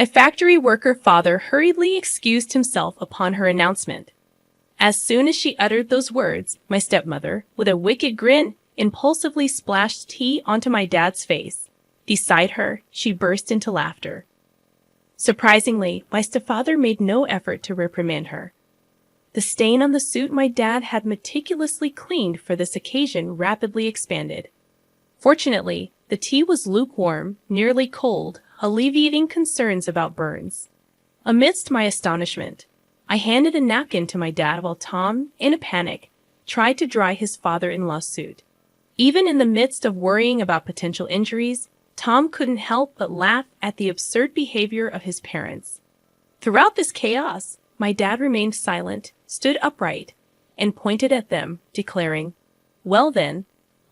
A factory worker father hurriedly excused himself upon her announcement. As soon as she uttered those words, my stepmother, with a wicked grin, impulsively splashed tea onto my dad's face. Beside her, she burst into laughter. Surprisingly, my stepfather made no effort to reprimand her. The stain on the suit my dad had meticulously cleaned for this occasion rapidly expanded. Fortunately, the tea was lukewarm, nearly cold, alleviating concerns about burns. Amidst my astonishment, I handed a napkin to my dad while Tom, in a panic, tried to dry his father-in-law's suit. Even in the midst of worrying about potential injuries, Tom couldn't help but laugh at the absurd behavior of his parents. Throughout this chaos, my dad remained silent, stood upright, and pointed at them, declaring, "Well then,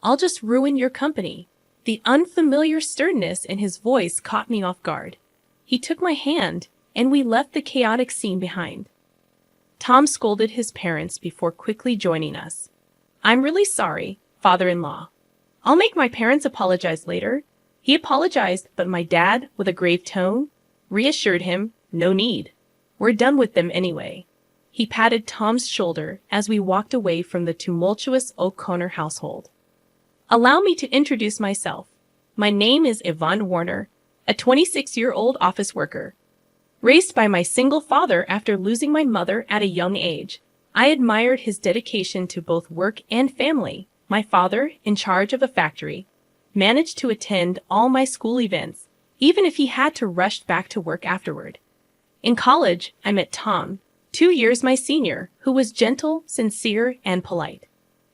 I'll just ruin your company." The unfamiliar sternness in his voice caught me off guard. He took my hand, and we left the chaotic scene behind. Tom scolded his parents before quickly joining us. "I'm really sorry, father-in-law. I'll make my parents apologize later." He apologized, but my dad, with a grave tone, reassured him, "No need. We're done with them anyway." He patted Tom's shoulder as we walked away from the tumultuous O'Connor household. "Allow me to introduce myself. My name is Yvonne Warner, a 26-year-old office worker. Raised by my single father after losing my mother at a young age, I admired his dedication to both work and family. My father, in charge of a factory, managed to attend all my school events, even if he had to rush back to work afterward. In college, I met Tom, 2 years my senior, who was gentle, sincere, and polite.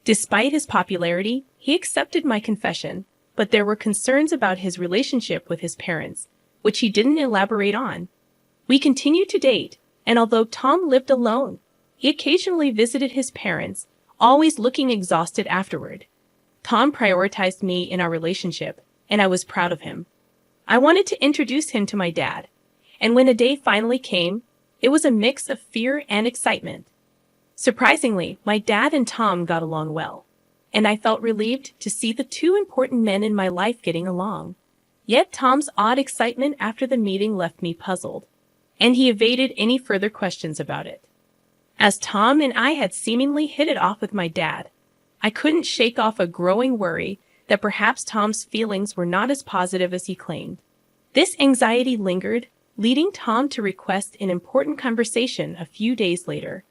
Despite his popularity, he accepted my confession, but there were concerns about his relationship with his parents, which he didn't elaborate on. We continued to date, and although Tom lived alone, he occasionally visited his parents, always looking exhausted afterward. Tom prioritized me in our relationship, and I was proud of him. I wanted to introduce him to my dad, and when a day finally came, it was a mix of fear and excitement. Surprisingly, my dad and Tom got along well, and I felt relieved to see the two important men in my life getting along. Yet Tom's odd excitement after the meeting left me puzzled, and he evaded any further questions about it. As Tom and I had seemingly hit it off with my dad, I couldn't shake off a growing worry that perhaps Tom's feelings were not as positive as he claimed. This anxiety lingered, leading Tom to request an important conversation a few days later.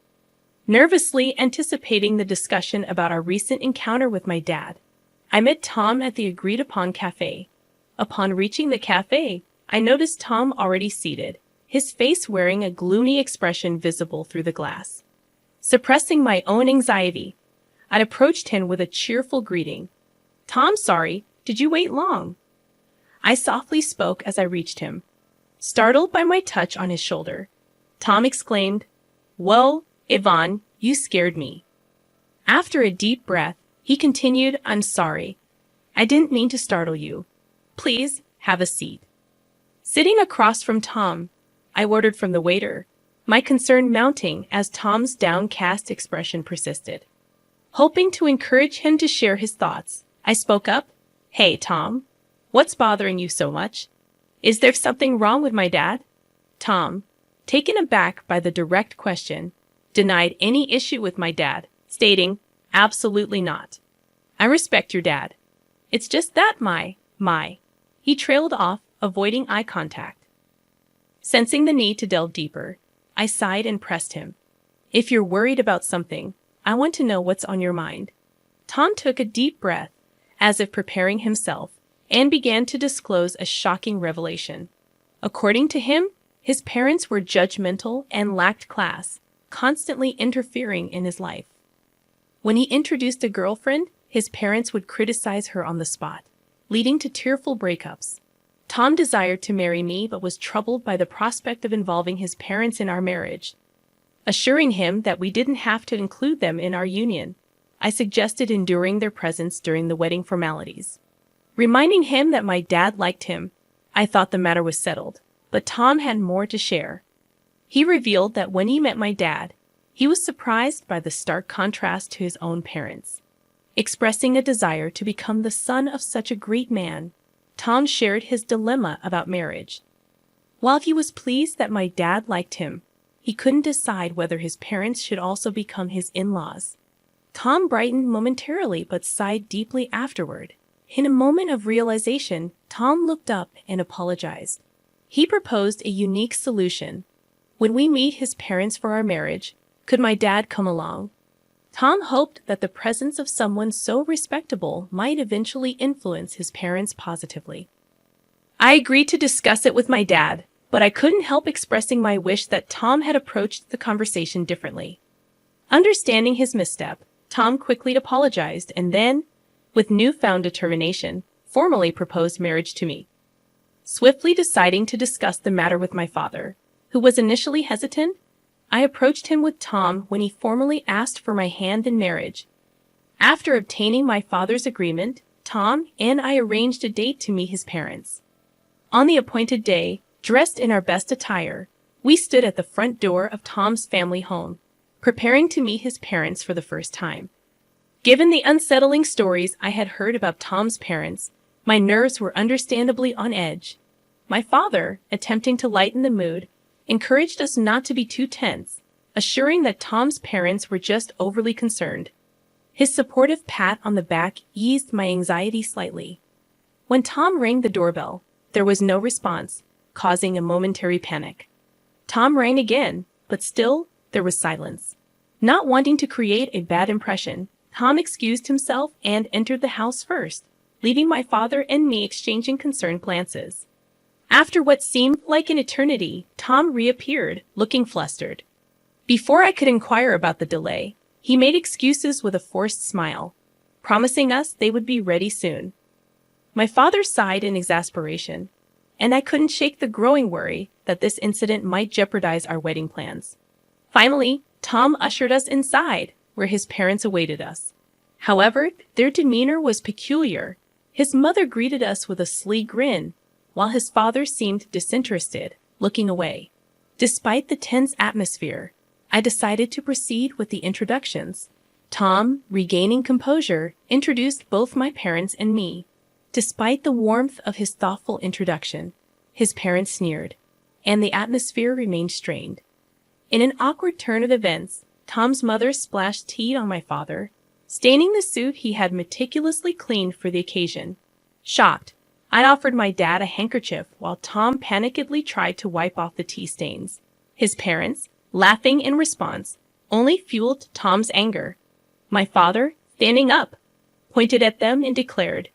Nervously anticipating the discussion about our recent encounter with my dad, I met Tom at the agreed-upon cafe. Upon reaching the cafe, I noticed Tom already seated, his face wearing a gloomy expression visible through the glass. Suppressing my own anxiety, I approached him with a cheerful greeting. "Tom, sorry, did you wait long?" I softly spoke as I reached him. Startled by my touch on his shoulder, Tom exclaimed, "Well, Yvonne, you scared me." After a deep breath, he continued, "I'm sorry. I didn't mean to startle you. Please, have a seat." Sitting across from Tom, I ordered from the waiter, my concern mounting as Tom's downcast expression persisted. Hoping to encourage him to share his thoughts, I spoke up, "Hey, Tom, what's bothering you so much? Is there something wrong with my dad?" Tom, taken aback by the direct question, denied any issue with my dad, stating, "Absolutely not. I respect your dad. It's just that my. He trailed off, avoiding eye contact. Sensing the need to delve deeper, I sighed and pressed him. "If you're worried about something, I want to know what's on your mind." Tom took a deep breath, as if preparing himself, and began to disclose a shocking revelation. According to him, his parents were judgmental and lacked class, constantly interfering in his life. When he introduced a girlfriend, his parents would criticize her on the spot, leading to tearful breakups. Tom desired to marry me but was troubled by the prospect of involving his parents in our marriage. Assuring him that we didn't have to include them in our union, I suggested enduring their presence during the wedding formalities. Reminding him that my dad liked him, I thought the matter was settled, but Tom had more to share. He revealed that when he met my dad, he was surprised by the stark contrast to his own parents. Expressing a desire to become the son of such a great man, Tom shared his dilemma about marriage. While he was pleased that my dad liked him, he couldn't decide whether his parents should also become his in-laws. Tom brightened momentarily but sighed deeply afterward. In a moment of realization, Tom looked up and apologized. He proposed a unique solution. When we meet his parents for our marriage, could my dad come along? Tom hoped that the presence of someone so respectable might eventually influence his parents positively. I agreed to discuss it with my dad, but I couldn't help expressing my wish that Tom had approached the conversation differently. Understanding his misstep, Tom quickly apologized and then, with newfound determination, formally proposed marriage to me. Swiftly deciding to discuss the matter with my father, who was initially hesitant, I approached him with Tom when he formally asked for my hand in marriage. After obtaining my father's agreement, Tom and I arranged a date to meet his parents. On the appointed day, dressed in our best attire, we stood at the front door of Tom's family home, preparing to meet his parents for the first time. Given the unsettling stories I had heard about Tom's parents, my nerves were understandably on edge. My father, attempting to lighten the mood, encouraged us not to be too tense, assuring that Tom's parents were just overly concerned. His supportive pat on the back eased my anxiety slightly. When Tom rang the doorbell, there was no response, causing a momentary panic. Tom rang again, but still, there was silence. Not wanting to create a bad impression, Tom excused himself and entered the house first, leaving my father and me exchanging concerned glances. After what seemed like an eternity, Tom reappeared, looking flustered. Before I could inquire about the delay, he made excuses with a forced smile, promising us they would be ready soon. My father sighed in exasperation, and I couldn't shake the growing worry that this incident might jeopardize our wedding plans. Finally, Tom ushered us inside, where his parents awaited us. However, their demeanor was peculiar. His mother greeted us with a sly grin, while his father seemed disinterested, looking away. Despite the tense atmosphere, I decided to proceed with the introductions. Tom, regaining composure, introduced both my parents and me. Despite the warmth of his thoughtful introduction, his parents sneered, and the atmosphere remained strained. In an awkward turn of events, Tom's mother splashed tea on my father, staining the suit he had meticulously cleaned for the occasion. Shocked, I offered my dad a handkerchief while Tom panickedly tried to wipe off the tea stains. His parents, laughing in response, only fueled Tom's anger. My father, standing up, pointed at them and declared,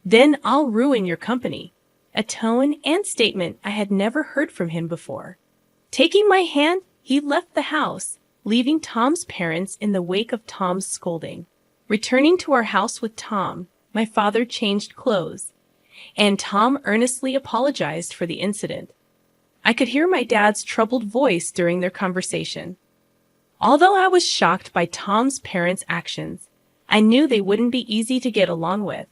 "Then I'll ruin your company," a tone and statement I had never heard from him before. Taking my hand, he left the house, leaving Tom's parents in the wake of Tom's scolding. Returning to our house with Tom, my father changed clothes, and Tom earnestly apologized for the incident. I could hear my dad's troubled voice during their conversation. Although I was shocked by Tom's parents' actions, I knew they wouldn't be easy to get along with.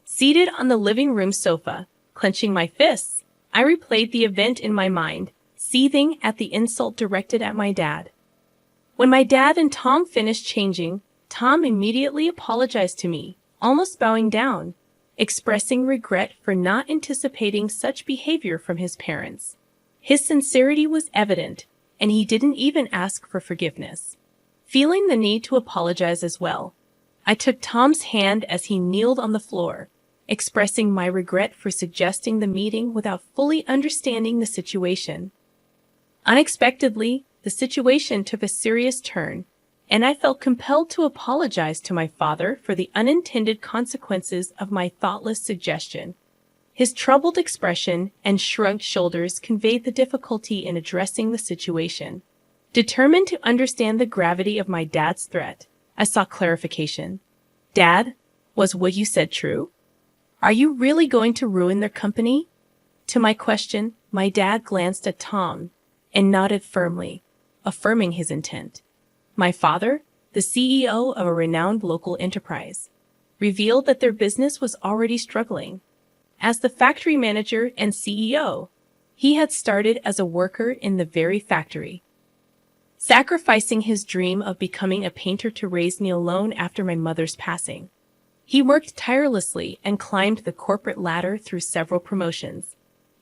Seated on the living room sofa, clenching my fists, I replayed the event in my mind, seething at the insult directed at my dad. When my dad and Tom finished changing, Tom immediately apologized to me, almost bowing down, expressing regret for not anticipating such behavior from his parents. His sincerity was evident, and he didn't even ask for forgiveness. Feeling the need to apologize as well, I took Tom's hand as he kneeled on the floor, expressing my regret for suggesting the meeting without fully understanding the situation. Unexpectedly, the situation took a serious turn, and I felt compelled to apologize to my father for the unintended consequences of my thoughtless suggestion. His troubled expression and shrugged shoulders conveyed the difficulty in addressing the situation. Determined to understand the gravity of my dad's threat, I sought clarification. "Dad, was what you said true? Are you really going to ruin their company?" To my question, my dad glanced at Tom and nodded firmly, affirming his intent. My father, the CEO of a renowned local enterprise, revealed that their business was already struggling. As the factory manager and CEO, he had started as a worker in the very factory, sacrificing his dream of becoming a painter to raise me alone after my mother's passing. He worked tirelessly and climbed the corporate ladder through several promotions.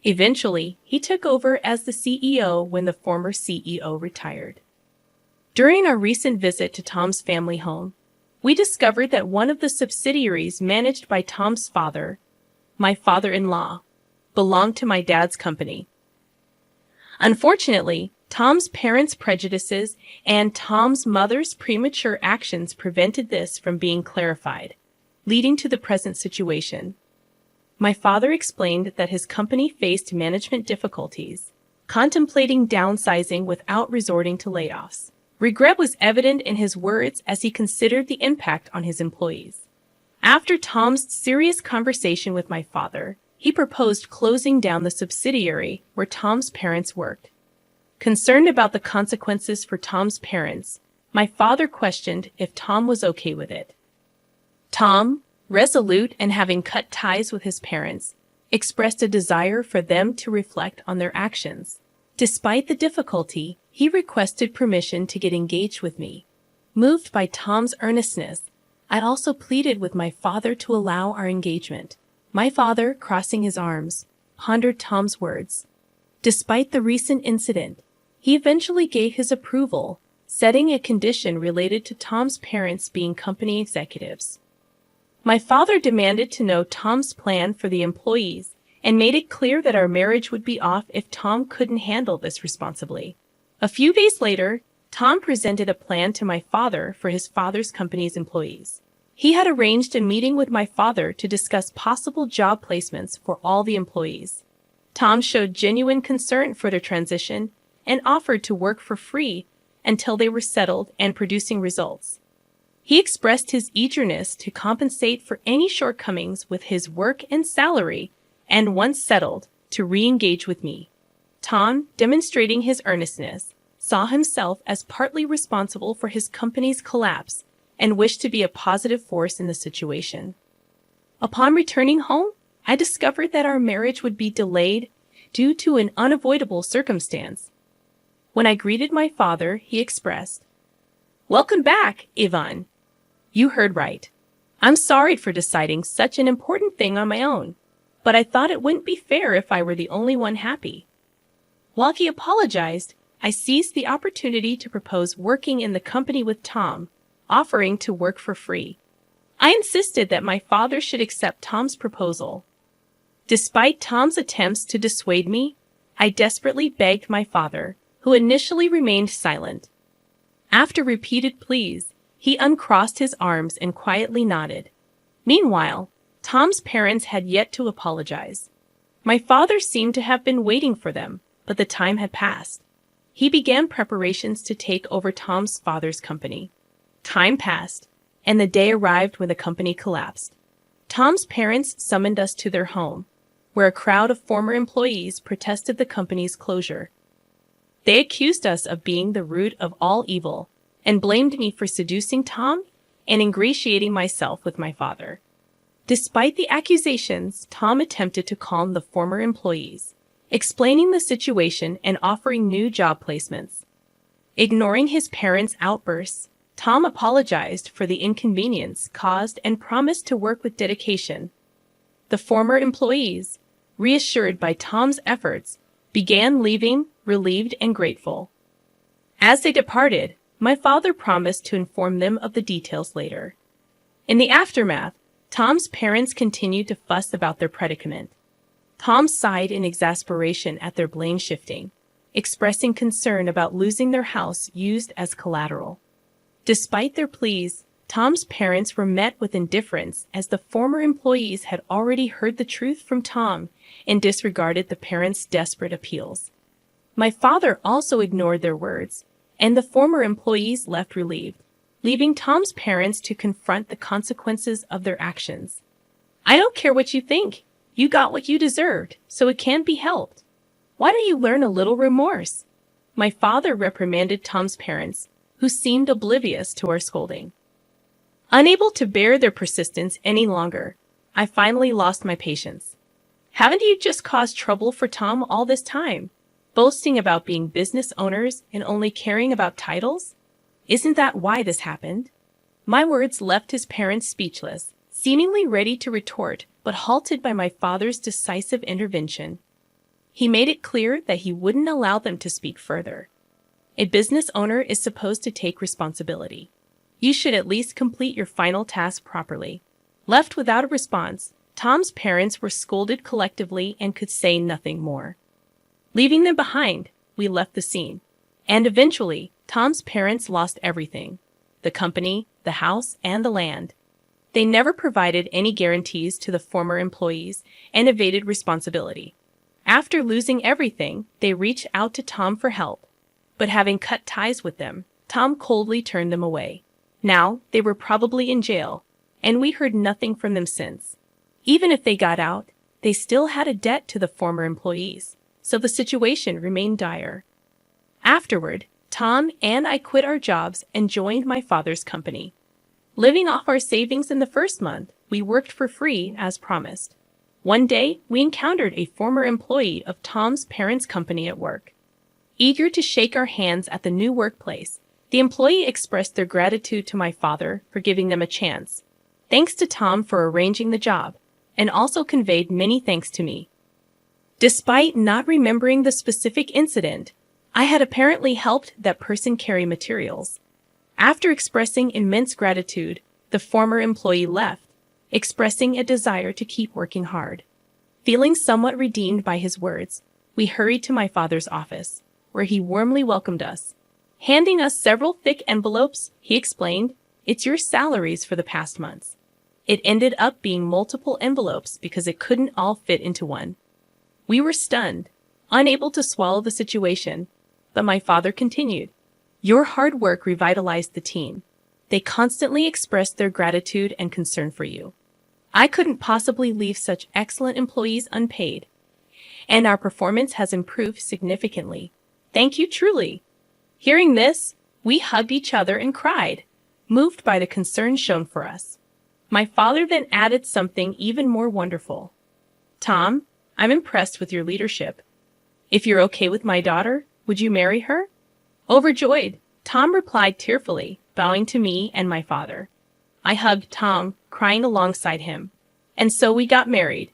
Eventually, he took over as the CEO when the former CEO retired. During our recent visit to Tom's family home, we discovered that one of the subsidiaries managed by Tom's father, my father-in-law, belonged to my dad's company. Unfortunately, Tom's parents' prejudices and Tom's mother's premature actions prevented this from being clarified, leading to the present situation. My father explained that his company faced management difficulties, contemplating downsizing without resorting to layoffs. Regret was evident in his words as he considered the impact on his employees. After Tom's serious conversation with my father, he proposed closing down the subsidiary where Tom's parents worked. Concerned about the consequences for Tom's parents, my father questioned if Tom was okay with it. Tom, resolute and having cut ties with his parents, expressed a desire for them to reflect on their actions. Despite the difficulty, he requested permission to get engaged with me. Moved by Tom's earnestness, I also pleaded with my father to allow our engagement. My father, crossing his arms, pondered Tom's words. Despite the recent incident, he eventually gave his approval, setting a condition related to Tom's parents being company executives. My father demanded to know Tom's plan for the employees and made it clear that our marriage would be off if Tom couldn't handle this responsibly. A few days later, Tom presented a plan to my father for his father's company's employees. He had arranged a meeting with my father to discuss possible job placements for all the employees. Tom showed genuine concern for their transition and offered to work for free until they were settled and producing results. He expressed his eagerness to compensate for any shortcomings with his work and salary, and once settled, to re-engage with me. Tom, demonstrating his earnestness, saw himself as partly responsible for his company's collapse and wished to be a positive force in the situation. Upon returning home, I discovered that our marriage would be delayed due to an unavoidable circumstance. When I greeted my father, he expressed, "Welcome back, Ivan. You heard right. I'm sorry for deciding such an important thing on my own, but I thought it wouldn't be fair if I were the only one happy." While he apologized, I seized the opportunity to propose working in the company with Tom, offering to work for free. I insisted that my father should accept Tom's proposal. Despite Tom's attempts to dissuade me, I desperately begged my father, who initially remained silent. After repeated pleas, he uncrossed his arms and quietly nodded. Meanwhile, Tom's parents had yet to apologize. My father seemed to have been waiting for them, but the time had passed. He began preparations to take over Tom's father's company. Time passed, and the day arrived when the company collapsed. Tom's parents summoned us to their home, where a crowd of former employees protested the company's closure. They accused us of being the root of all evil and blamed me for seducing Tom and ingratiating myself with my father. Despite the accusations, Tom attempted to calm the former employees, explaining the situation and offering new job placements. Ignoring his parents' outbursts, Tom apologized for the inconvenience caused and promised to work with dedication. The former employees, reassured by Tom's efforts, began leaving, relieved and grateful. As they departed, my father promised to inform them of the details later. In the aftermath, Tom's parents continued to fuss about their predicament. Tom sighed in exasperation at their blame shifting, expressing concern about losing their house used as collateral. Despite their pleas, Tom's parents were met with indifference as the former employees had already heard the truth from Tom and disregarded the parents' desperate appeals. My father also ignored their words, and the former employees left relieved, leaving Tom's parents to confront the consequences of their actions. "I don't care what you think. You got what you deserved, so it can't be helped. Why don't you learn a little remorse?" My father reprimanded Tom's parents, who seemed oblivious to our scolding. Unable to bear their persistence any longer, I finally lost my patience. "Haven't you just caused trouble for Tom all this time, boasting about being business owners and only caring about titles? Isn't that why this happened?" My words left his parents speechless, seemingly ready to retort, but halted by my father's decisive intervention. He made it clear that he wouldn't allow them to speak further. A business owner is supposed to take responsibility. You should at least complete your final task properly. Left without a response, Tom's parents were scolded collectively and could say nothing more. Leaving them behind, we left the scene. And eventually, Tom's parents lost everything: the company, the house, and the land. They never provided any guarantees to the former employees and evaded responsibility. After losing everything, they reached out to Tom for help. But having cut ties with them, Tom coldly turned them away. Now, they were probably in jail, and we heard nothing from them since. Even if they got out, they still had a debt to the former employees, so the situation remained dire. Afterward, Tom and I quit our jobs and joined my father's company. Living off our savings in the first month, we worked for free as promised. One day, we encountered a former employee of Tom's parents' company at work. Eager to shake our hands at the new workplace, the employee expressed their gratitude to my father for giving them a chance. Thanks to Tom for arranging the job, and also conveyed many thanks to me. Despite not remembering the specific incident, I had apparently helped that person carry materials. After expressing immense gratitude, the former employee left, expressing a desire to keep working hard. Feeling somewhat redeemed by his words, we hurried to my father's office, where he warmly welcomed us. Handing us several thick envelopes, he explained, "It's your salaries for the past months." It ended up being multiple envelopes because it couldn't all fit into one. We were stunned, unable to swallow the situation, but my father continued, "Your hard work revitalized the team. They constantly expressed their gratitude and concern for you. I couldn't possibly leave such excellent employees unpaid, and our performance has improved significantly. Thank you truly." Hearing this, we hugged each other and cried, moved by the concern shown for us. My father then added something even more wonderful. "Tom, I'm impressed with your leadership. If you're okay with my daughter, would you marry her?" Overjoyed, Tom replied tearfully, bowing to me and my father. I hugged Tom, crying alongside him. And so we got married.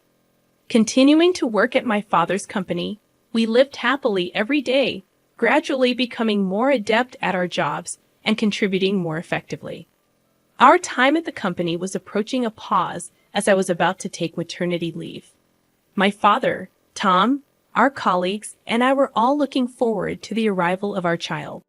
Continuing to work at my father's company, we lived happily every day, gradually becoming more adept at our jobs and contributing more effectively. Our time at the company was approaching a pause as I was about to take maternity leave. My father, Tom, our colleagues, and I were all looking forward to the arrival of our child.